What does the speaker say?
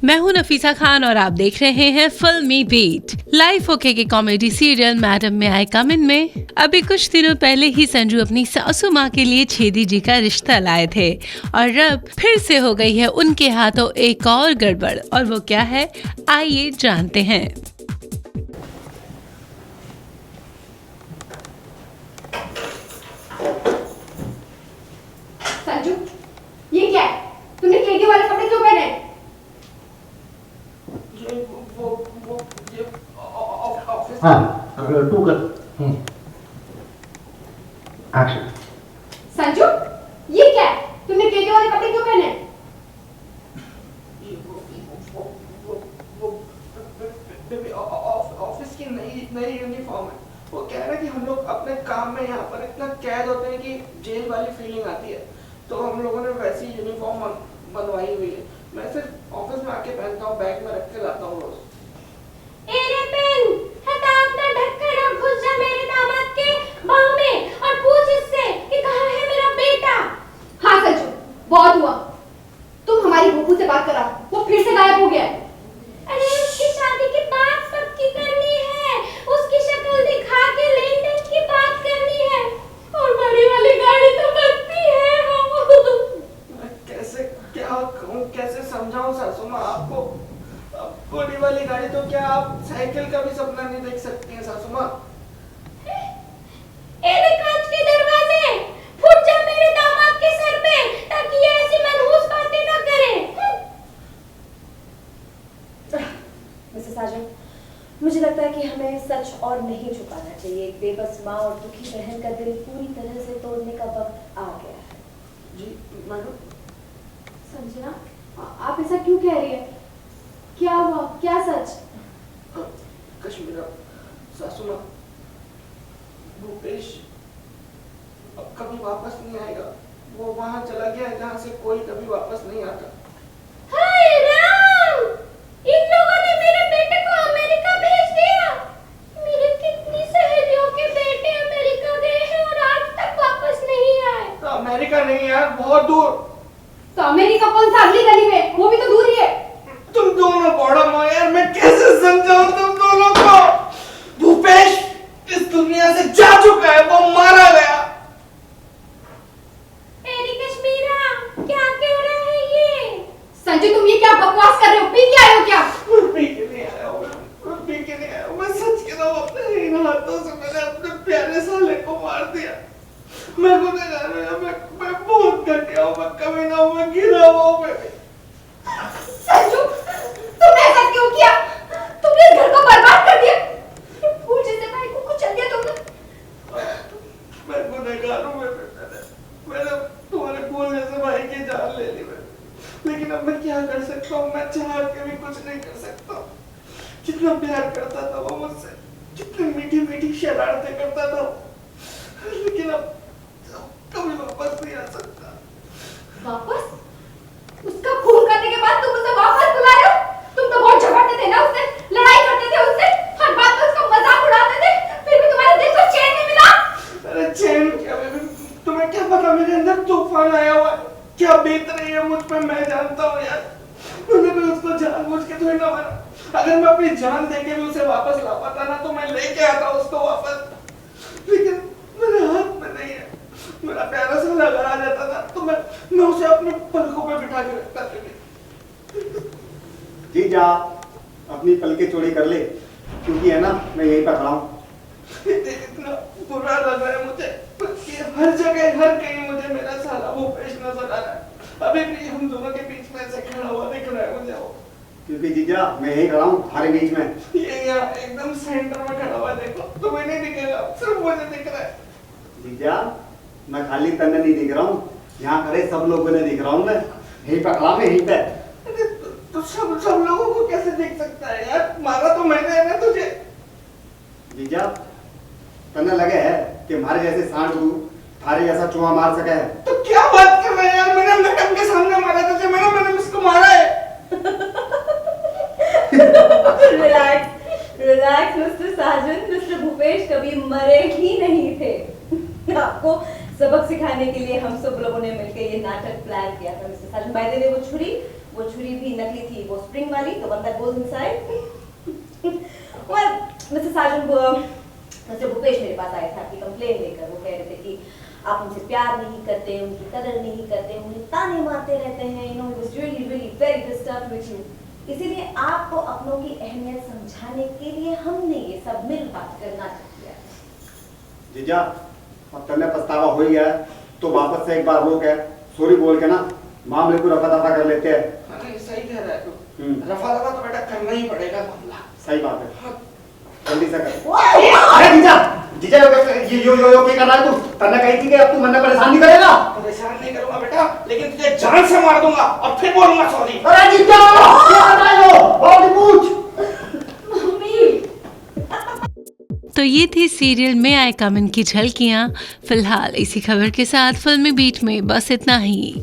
मैं हूं नफीसा खान और आप देख रहे हैं फिल्मी बीट। लाइफ ओके के कॉमेडी सीरियल मैडम में आई कम इन में अभी कुछ दिनों पहले ही संजू अपनी सासू माँ के लिए छेदी जी का रिश्ता लाए थे और अब फिर से हो गई है उनके हाथों एक और गड़बड़। और वो क्या है, आइए जानते हैं। संजू, ये क्या है? तुमने केके वाले कपड़े क्यों पहने? ये ऑफिस। हाँ, टू कर। एक्शन। संजू, ये क्या है? तुमने केके वाले कपड़े क्यों पहने? ऑफिस की नई यूनिफॉर्म है। वो कह रहा है कि हम लोग अपने काम में यहाँ पर इतना कैद होते हैं कि जेल वाली फीलिंग आती है, तो हम लोगों ने वैसी यूनिफॉर्म बनवाई हुई है। मैं सिर्फ ऑफिस में आके पहनता हूँ, बैग में रख के लाता हूँ रोज। एरे पेन, हटा अपना ढक्कन और घुस जा मेरे दामाद के बाहों में और पूछ इससे कि कहाँ है मेरा बेटा। हाँ संजू, बहुत हुआ। तुम हमारी बुबू से बात कराओ, वो फिर से गायब हो गया है। अरे उसकी शादी की बात पक्की करनी है, उसकी शक्ल दिखा के लेन देन की बात करनी है और बड़ी वाली गाड़ी तो बनती है। मैं कैसे क्या कहूँ, कैसे समझाऊँ सासू माँ आपको? बड़ी वाली गाड़ी तो क्या आप साइकिल का भी सपना नहीं देख सकती हैं सासू माँ? एरे कांच के दरवाजे फूट जा मेरे दामाद के सर पे ताकि ये ऐसी मनहूस बातें ना करे। मिसेस साजन, मुझे लगता है कि हमें सच और नहीं छुपाना चाहिए। एक बेबस माँ और दुखी बहन का दिल पूरी तरह से तोड़ने का वक्त आ गया है। जी मैडम। संजना, आप ऐसा क्यों कह रही है? क्या हुआ? क्या सच? कश्मीरा सासू माँ, भूपेश अब कभी वापस नहीं आएगा। वो वहां चला गया है जहाँ से कोई कभी वापस नहीं आता। हाय राम! इन लोगों ने मेरे बेटे को अमेरिका भेज दिया। मेरे कितनी सहेलियों के बेटे अमेरिका गए हैं और आज तक वापस नहीं आए। तो अमेरिका नहीं यार, बहुत दूर। तो अमेरिका कौन सा अगली गली में? वो भी तो दूर ही है। तुम दोनों बड़ा माँ यार, मैं कैसे समझाऊं तुम दोनों को? भूपेश इस दुनिया से जा चुका है, वो मारा गया। मेरी कश्मीरा, क्या कह रहा है ये? संजय, तुम ये क्या बकवास कर रहे हो? पी के आए हो क्या? पी के नहीं आया हूँ, मैं पी के नहीं आया हूँ। मैं सच कह रहा हूँ, अपने इन हाथों से मैंने अपने प्यारे साले को मार दिया। मैं गुनहगार हूँ, मैं बहुत घटिया हूँ, मैं कभी ना हूँ, मैं गिरा हुआ हूँ। मैं संजू, तुमने ऐसा क्यों किया? तुमने इस घर को बर्बाद कर दिया। फूल जैसे भाई को कुचल दिया तुमने। मैं गुनहगार हूँ। मैंने तुम्हारे फूल जैसे भाई की जान ले ली। लेकिन अब मैं क्या कर सकता हूँ? मैं चाह के भी कुछ नहीं कर सकता। जितना प्यार करता था वो मुझसे, जितनी मीठी मीठी शरारतें करता था, लेकिन अब कभी वापस नहीं आ सकता। वापस? उसका खून करने के बाद तुम उसे वापस बुला रहे हो? तुम तो बहुत झगड़ते थे ना उससे, लड़ाई करते थे उससे, हर बात में उसका मजाक उड़ाते थे, फिर भी तुम्हारे दिल को चैन नहीं मिला। अरे चैन क्या? तुम्हें क्या पता मेरे अंदर तूफान आया हुआ है? क्या बीत रही है मुझ पर मैं जानता हूँ यार। मैंने भी उसको जानबूझ के थोड़ी ना मारा। अगर मैं अपनी जान देके भी उसे वापस ला पाता ना, तो मैं लेके आता उसको वापस। लेकिन मेरे हाथ में नहीं है। मेरा प्यारा सा लगा आ जाता था तो मैं उसे अपने पलकों पे बिठा के रखता था। जी जा, अपनी पलके चौड़ी कर ले, क्योंकि है ना मैं यहीं पर खड़ा हूँ। इतना बुरा लग रहा है मुझे कि हर जगह हर कहीं मुझे मेरा साला भूपेश नजर आ रहा है। अभी भी हम दोनों के बीच में ऐसे खड़ा हुआ दिख रहा है मुझे वो। क्योंकि जीजा मैं यहीं खड़ा हूँ हमारे बीच में। ये यहाँ एकदम सेंटर में खड़ा हुआ, देखो तुम्हें नहीं दिखेगा, सिर्फ मुझे दिख रहा है। जीजा मैं खाली तन्ने नहीं दिख रहा हूँ, यहाँ खड़े सब लोगों ने दिख रहा हूँ। मैं यहीं पर खड़ा हूँ, यहीं पे। तो सब लोगों को कैसे दिख सकता है यार? मारा तो मैंने है ना तुझे। जीजा तन्ने लगे है कि हमारे जैसे सांड थारे जैसा चूहा मार सके है। तो क्या बात कर रहे हैं यार? मैंने मैडम के सामने मारा तुझे, मैंने उसको मारा है। Relax mister Sajan, mister Bhupesh कभी मरे ही नहीं थे। आपको सबक सिखाने के लिए हम सब लोगों ने मिलकर ये नाटक प्लान किया था mister Sajan. By the way वो छुरी वो छुरी भी नकली थी, वो स्प्रिंग वाली, तो one that goes inside. well, mister Sajan, mister Bhupesh मेरे पास आए थे आपकी कंप्लेन लेकर। वो कह रहे थे कि आप उनसे प्यार नहीं करते, उनकी कदर नहीं करते, उन्हें ताने मारते रहते हैं। You know, he was really really very disturbed with you. इसीलिए आपको अपनों की अहमियत समझाने के लिए हमने ये सब मिल बात करना चाहिए। जीजा, अब तन्ने पछतावा हो ही गया है, तो वापस से एक बार रोक है, सॉरी बोल के ना मामले को रफा दफा कर लेते हैं। अरे सही कह रहा है तू, रफा दफा तो बेटा करना ही पड़ेगा मामला। सही बात है, जल्दी से कर। अरे जीजा, जीजा यो क्या कर रहा है तू? तन्ने कही थी कि अब तू मन परेशान नहीं करेगा। परेशान नहीं करूंगा बेटा, लेकिन तुझे जान से मार दूंगा और फिर बोलूंगा सॉरी। अरे जीजा, क्या कर रहे हो? बहुत पूछ। तो ये थी सीरियल में आई कम इन की झलकियां। फिलहाल इसी खबर के साथ फिल्मी बीट में बस इतना ही।